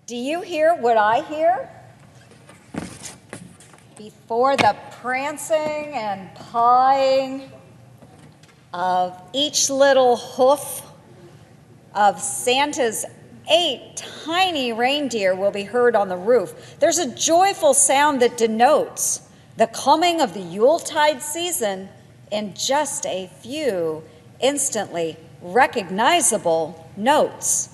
Do you hear what I hear? Before the prancing and pawing of each little hoof of Santa's 8 tiny reindeer will be heard on the roof, there's a joyful sound that denotes the coming of the Yuletide season in just a few instantly recognizable notes.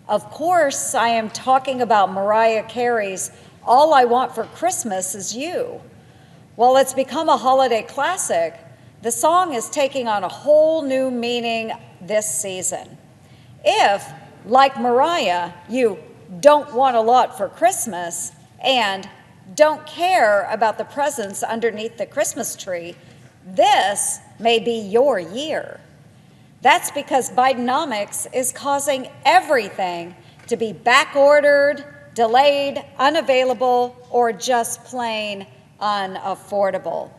Of course, I am talking about Mariah Carey's All I Want for Christmas Is You. While it's become a holiday classic, the song is taking on a whole new meaning this season. If, like Mariah, you don't want a lot for Christmas and don't care about the presents underneath the Christmas tree, this may be your year. That's because Bidenomics is causing everything to be back-ordered, delayed, unavailable, or just plain unaffordable.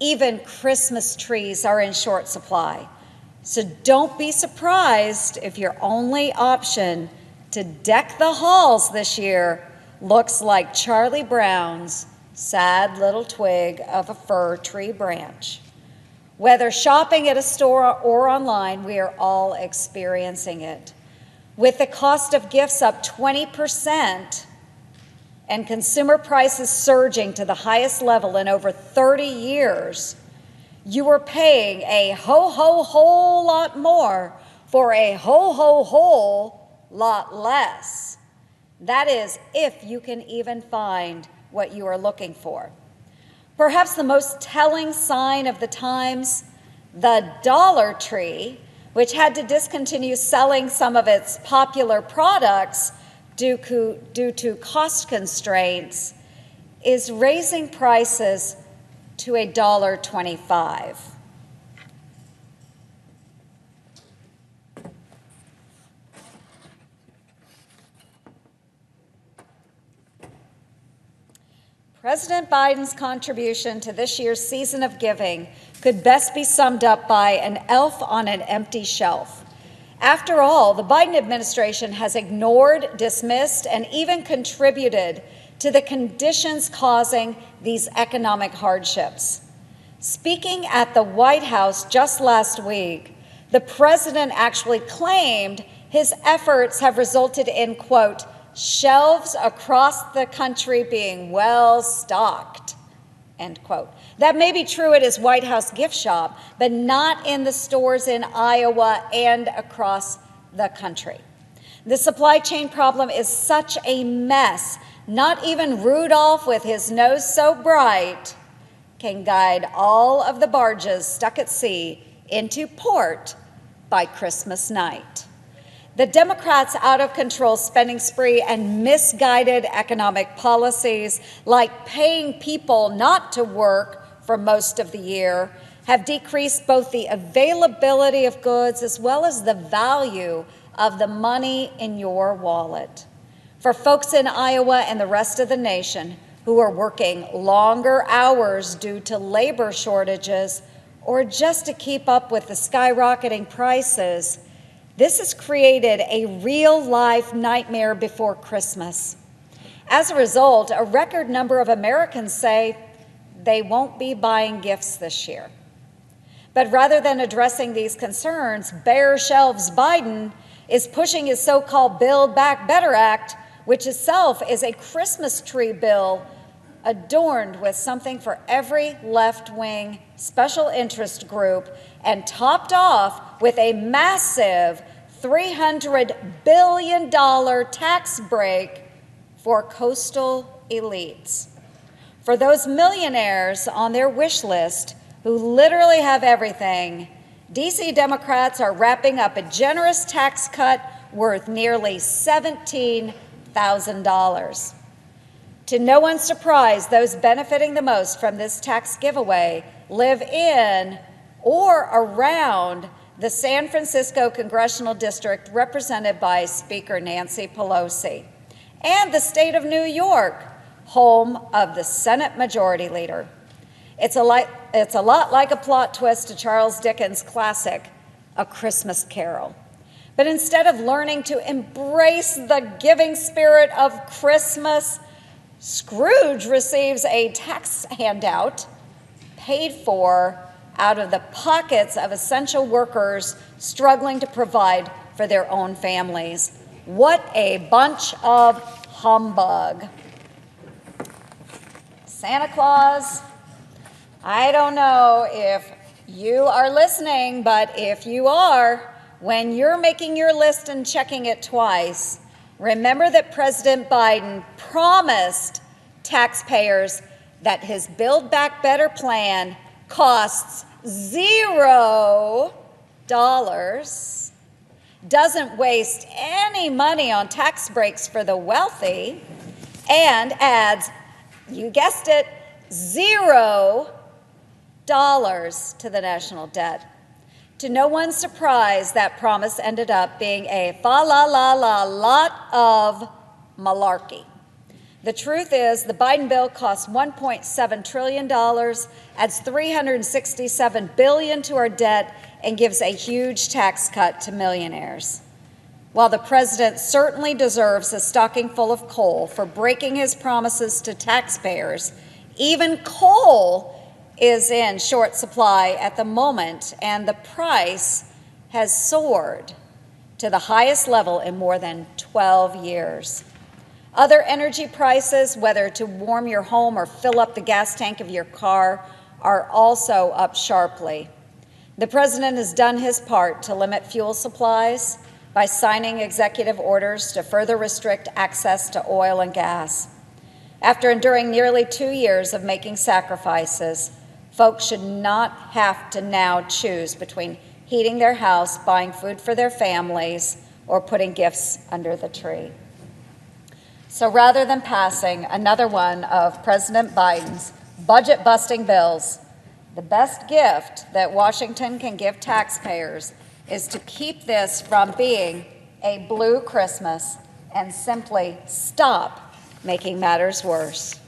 Even Christmas trees are in short supply. So don't be surprised if your only option to deck the halls this year looks like Charlie Brown's sad little twig of a fir tree branch. Whether shopping at a store or online, we are all experiencing it. With the cost of gifts up 20% and consumer prices surging to the highest level in over 30 years, you are paying a whole lot more for a whole lot less. That is, if you can even find what you are looking for. Perhaps the most telling sign of the times, the Dollar Tree, which had to discontinue selling some of its popular products due to cost constraints, is raising prices to $1.25. President Biden's contribution to this year's season of giving could best be summed up by an elf on an empty shelf. After all, the Biden administration has ignored, dismissed, and even contributed to the conditions causing these economic hardships. Speaking at the White House just last week, the president actually claimed his efforts have resulted in, quote, shelves across the country being well stocked, end quote. That may be true at his White House gift shop, but not in the stores in Iowa and across the country. The supply chain problem is such a mess, not even Rudolph with his nose so bright can guide all of the barges stuck at sea into port by Christmas night. The Democrats' out-of-control spending spree and misguided economic policies, like paying people not to work for most of the year, have decreased both the availability of goods as well as the value of the money in your wallet. For folks in Iowa and the rest of the nation who are working longer hours due to labor shortages or just to keep up with the skyrocketing prices, this has created a real-life nightmare before Christmas. As a result, a record number of Americans say they won't be buying gifts this year. But rather than addressing these concerns, bare shelves Biden is pushing his so-called Build Back Better Act, which itself is a Christmas tree bill adorned with something for every left-wing special interest group and topped off with a massive $300 billion tax break for coastal elites. For those millionaires on their wish list who literally have everything, DC Democrats are wrapping up a generous tax cut worth nearly $17,000. To no one's surprise, those benefiting the most from this tax giveaway live in or around the San Francisco congressional district represented by Speaker Nancy Pelosi, and the state of New York, home of the Senate Majority Leader. It's a lot like a plot twist to Charles Dickens' classic, A Christmas Carol. But instead of learning to embrace the giving spirit of Christmas, Scrooge receives a tax handout paid for out of the pockets of essential workers struggling to provide for their own families. What a bunch of humbug. Santa Claus, I don't know if you are listening, but if you are, when you're making your list and checking it twice, remember that President Biden promised taxpayers that his Build Back Better plan costs $0, doesn't waste any money on tax breaks for the wealthy, and adds, you guessed it, $0 to the national debt. To no one's surprise, that promise ended up being a lot of malarkey. The truth is, the Biden bill costs $1.7 trillion, adds $367 billion to our debt, and gives a huge tax cut to millionaires. While the president certainly deserves a stocking full of coal for breaking his promises to taxpayers, even coal is in short supply at the moment, and the price has soared to the highest level in more than 12 years. Other energy prices, whether to warm your home or fill up the gas tank of your car, are also up sharply. The president has done his part to limit fuel supplies by signing executive orders to further restrict access to oil and gas. After enduring nearly 2 years of making sacrifices, folks should not have to now choose between heating their house, buying food for their families, or putting gifts under the tree. So rather than passing another one of President Biden's budget-busting bills, the best gift that Washington can give taxpayers is to keep this from being a blue Christmas and simply stop making matters worse.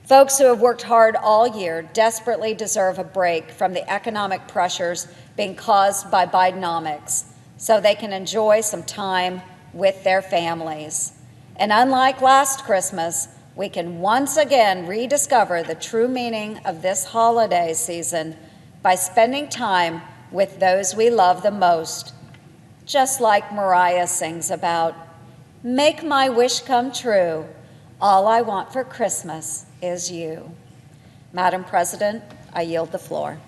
Folks who have worked hard all year desperately deserve a break from the economic pressures being caused by Bidenomics so they can enjoy some time with their families. And unlike last Christmas, we can once again rediscover the true meaning of this holiday season by spending time with those we love the most, just like Mariah sings about, "Make my wish come true. All I want for Christmas is you." Madam President, I yield the floor.